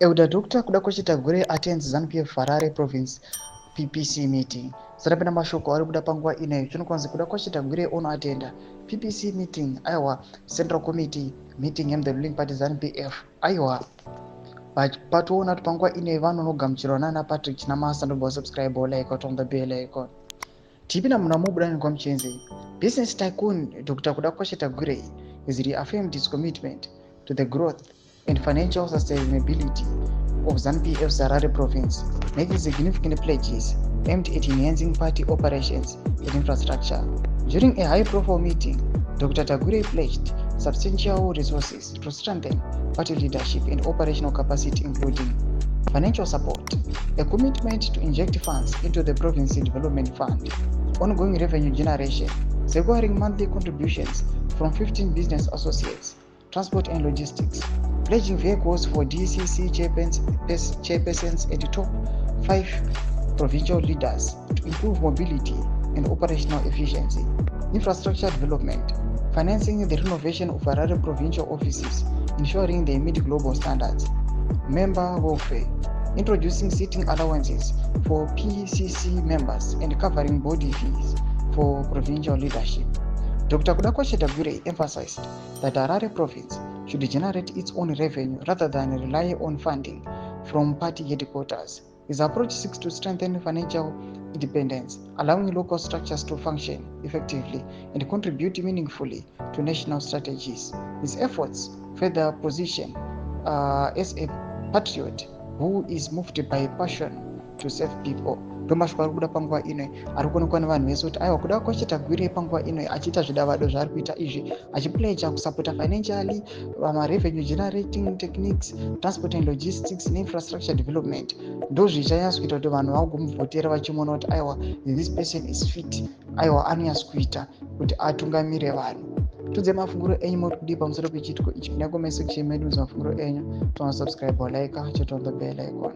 Elder Dr. Tagwireyi attends Zanu PF Harare Province PPC meeting. Sarapena mashoko ari kuda panguva ineyi chinokwanzi kuda Tagwireyi unoatenda PPC meeting aiwa Central Committee meeting the ruling party Zanu PF aiwa patoona kuti panguva ineyi vanonogamuchirwa nana Patrick CHAMISA ndobva subscribe like on the bell icon. Tipina muna mubudani kwa mchenzi. Business tycoon Dr. Tagwireyi has reaffirmed his commitment to the growth and financial sustainability of Zanu PF's Harare province, making significant pledges aimed at enhancing party operations and infrastructure. During a high-profile meeting, Dr. Tagwireyi pledged substantial resources to strengthen party leadership and operational capacity, including financial support, a commitment to inject funds into the Province Development Fund, ongoing revenue generation, securing monthly contributions from 15 business associates, transport and logistics, pledging vehicles for DCC chairpersons and top 5 provincial leaders to improve mobility and operational efficiency, infrastructure development, financing the renovation of Harare provincial offices, ensuring they meet global standards, member welfare, introducing seating allowances for PCC members and covering body fees for provincial leadership. Dr. Tagwireyi emphasized that Harare province should generate its own revenue rather than rely on funding from party headquarters. His approach seeks to strengthen financial independence, allowing local structures to function effectively and contribute meaningfully to national strategies. His efforts further position as a patriot who is moved by passion to serve people. Ndomashwa ari kuda panguva ino ari kuonekwa nevanhu vese kuti aiwa kuda Tagwireyi panguva ino achiita zvidavado zvaari kuita izvi achipledja kusapota financially revenue generating techniques, transport and logistics infrastructure development ndozvichanyatsoita kuti vanhu vagomuvhotera vachimuona kuti aiwa this person is fit, aiwa anonyatsokuita kuti atungamire vanhu. Tudze mafunguro enyu muri kudii pamusoro pechitiko ichi. Kunyako mesection medu mafunguro enyu, tona subscribe like, chot on the bell icon.